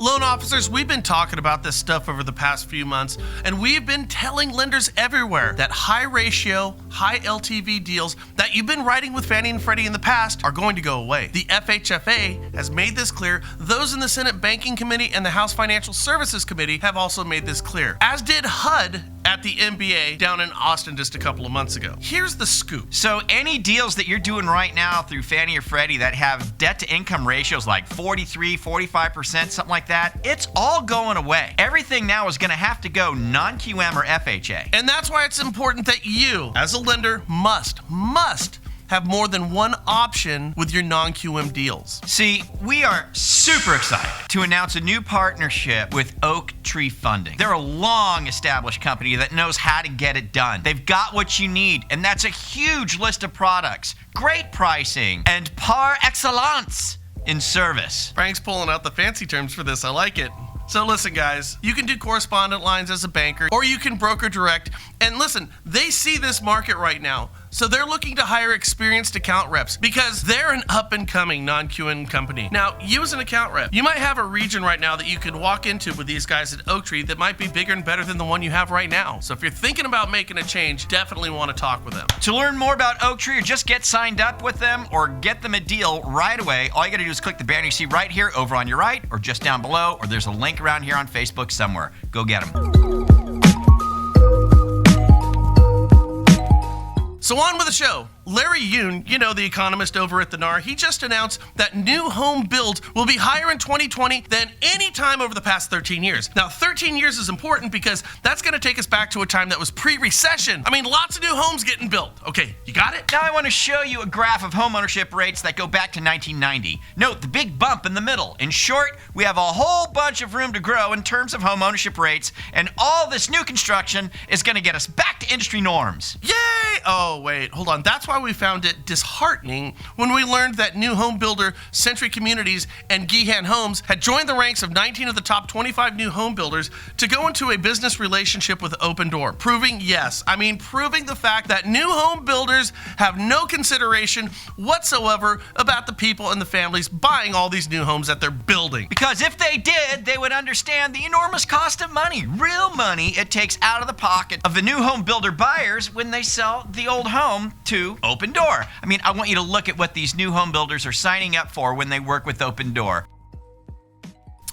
Loan officers, we've been talking about this stuff over the past few months, and we've been telling lenders everywhere that high ratio, high LTV deals that you've been writing with Fannie and Freddie in the past are going to go away. The FHFA has made this clear. Those in the Senate Banking Committee and the House Financial Services Committee have also made this clear, as did HUD at the MBA down in Austin just a couple of months ago. Here's the scoop. So any deals that you're doing right now through Fannie or Freddie that have debt-to-income ratios like 43, 45%, something like that, it's all going away. Everything now is going to have to go non-QM or FHA. And that's why it's important that you, as a lender, must have more than one option with your non-QM deals. See, we are super excited to announce a new partnership with Oak Tree Funding. They're a long-established company that knows how to get it done. They've got what you need, and that's a huge list of products, great pricing, and par excellence in service. Frank's pulling out the fancy terms for this. I like it. So listen, guys, you can do correspondent lines as a banker, or you can broker direct. And listen, they see this market right now. So they're looking to hire experienced account reps because they're an up-and-coming non-QM company. Now, you as an account rep, you might have a region right now that you could walk into with these guys at Oak Tree that might be bigger and better than the one you have right now. So if you're thinking about making a change, definitely want to talk with them. To learn more about Oak Tree or just get signed up with them or get them a deal right away, all you got to do is click the banner you see right here over on your right or just down below, or there's a link around here on Facebook somewhere. Go get them. So on with the show. Larry Yoon, you know, the economist over at the NAR, he just announced that new home builds will be higher in 2020 than any time over the past 13 years. Now, 13 years is important because that's going to take us back to a time that was pre-recession. I mean, lots of new homes getting built. Okay, you got it? Now I want to show you a graph of home ownership rates that go back to 1990. Note the big bump in the middle. In short, we have a whole bunch of room to grow in terms of home ownership rates, and all this new construction is going to get us back to industry norms. Yay! Oh, wait, hold on. That's why we found it disheartening when we learned that new home builder Century Communities and Gehan Homes had joined the ranks of 19 of the top 25 new home builders to go into a business relationship with Opendoor, proving the fact that new home builders have no consideration whatsoever about the people and the families buying all these new homes that they're building. Because if they did, they would understand the enormous cost of money, real money it takes out of the pocket of the new home builder buyers when they sell the old home to Opendoor. I mean, I want you to look at what these new home builders are signing up for when they work with Opendoor.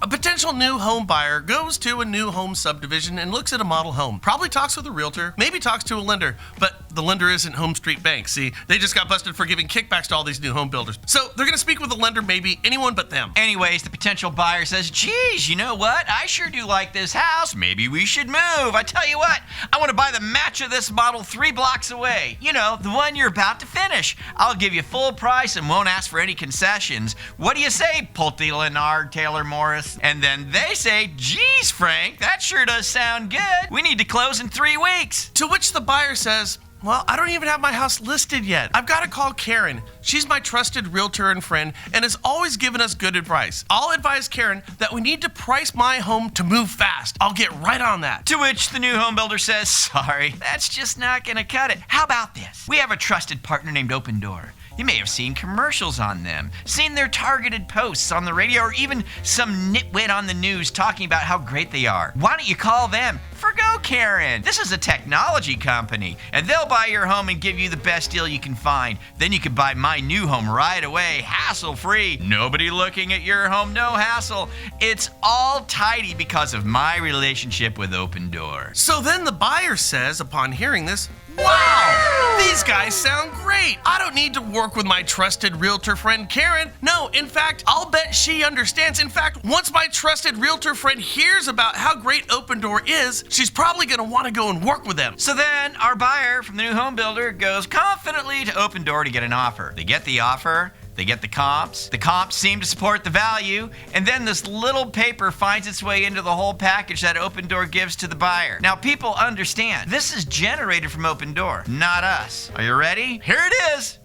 A potential new home buyer goes to a new home subdivision and looks at a model home. Probably talks with a realtor, maybe talks to a lender, but the lender isn't Home Street Bank. See, they just got busted for giving kickbacks to all these new home builders. So they're going to speak with a lender, maybe anyone but them. Anyways, the potential buyer says, geez, you know what? I sure do like this house. Maybe we should move. I tell you what, I want to buy the match of this model 3 blocks away. You know, the one you're about to finish. I'll give you full price and won't ask for any concessions. What do you say, Pulte, Lennard, Taylor Morris? And then they say, geez, Frank, that sure does sound good. We need to close in 3 weeks. To which the buyer says, well, I don't even have my house listed yet. I've got to call Karen. She's my trusted realtor and friend and has always given us good advice. I'll advise Karen that we need to price my home to move fast. I'll get right on that. To which the new home builder says, sorry, that's just not going to cut it. How about this? We have a trusted partner named Opendoor. You may have seen commercials on them, seen their targeted posts on the radio, or even some nitwit on the news talking about how great they are. Why don't you call them? Forgo Karen. This is a technology company, and they'll buy your home and give you the best deal you can find. Then you can buy my new home right away, hassle-free. Nobody looking at your home, no hassle. It's all tidy because of my relationship with Opendoor. So then the buyer says, upon hearing this, wow, these guys sound great. I don't need to work with my trusted realtor friend Karen. No, in fact, I'll bet she understands. In fact, once my trusted realtor friend hears about how great Opendoor is, she's probably going to want to go and work with them. So then our buyer from the new home builder goes confidently to Opendoor to get an offer. They get the offer. They get the comps. The comps seem to support the value, and then this little paper finds its way into the whole package that Opendoor gives to the buyer. Now, people understand, this is generated from Opendoor, not us. Are you ready? Here it is.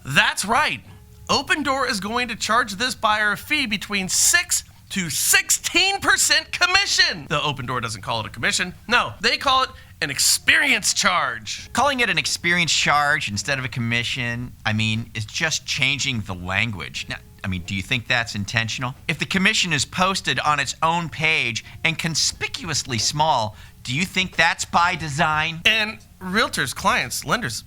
That's right. Opendoor is going to charge this buyer a fee between 6 to 16% commission. The Opendoor doesn't call it a commission. No, they call it an experience charge. Calling it an experience charge instead of a commission, is just changing the language. Now, do you think that's intentional? If the commission is posted on its own page and conspicuously small, do you think that's by design? And realtors, clients, lenders,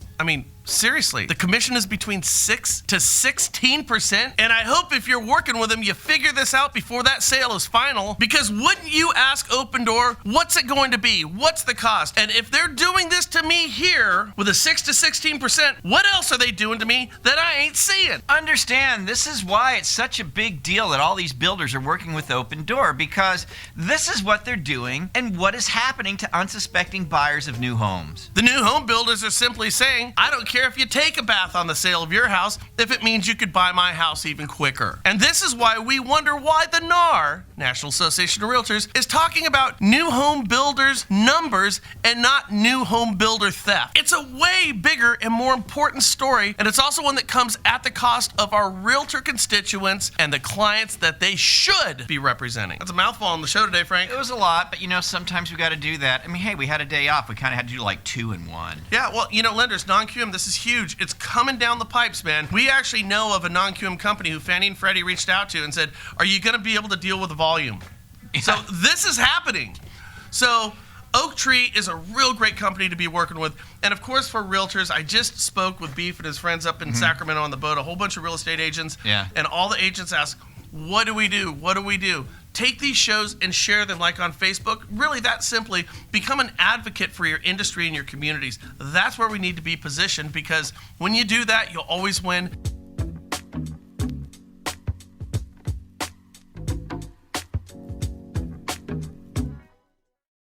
seriously, the commission is between 6 to 16%. And I hope if you're working with them, you figure this out before that sale is final. Because wouldn't you ask Opendoor, what's it going to be? What's the cost? And if they're doing this to me here with a 6 to 16%, what else are they doing to me that I ain't seeing? Understand, this is why it's such a big deal that all these builders are working with Opendoor, because this is what they're doing and what is happening to unsuspecting buyers of new homes. The new home builders are simply saying, I don't care if you take a bath on the sale of your house if it means you could buy my house even quicker. And this is why we wonder why the NAR, National Association of Realtors, is talking about new home builders numbers and not new home builder theft. It's a way bigger and more important story, and it's also one that comes at the cost of our realtor constituents and the clients that they should be representing. That's a mouthful on the show today, Frank. It was a lot, but sometimes we got to do that. Hey, we had a day off. We kind of had to do like 2 in 1. Yeah, well, lenders, non-QM, this is huge. It's coming down the pipes, man. We actually know of a non-QM company who Fannie and Freddie reached out to and said, are you going to be able to deal with the volume? Yeah. So this is happening. So Oaktree is a real great company to be working with. And of course, for realtors, I just spoke with Beef and his friends up in Sacramento on the boat, a whole bunch of real estate agents. Yeah. And all the agents ask, what do we do? What do we do? Take these shows and share them like on Facebook. Really that simply. Become an advocate for your industry and your communities. That's where we need to be positioned, because when you do that, you'll always win.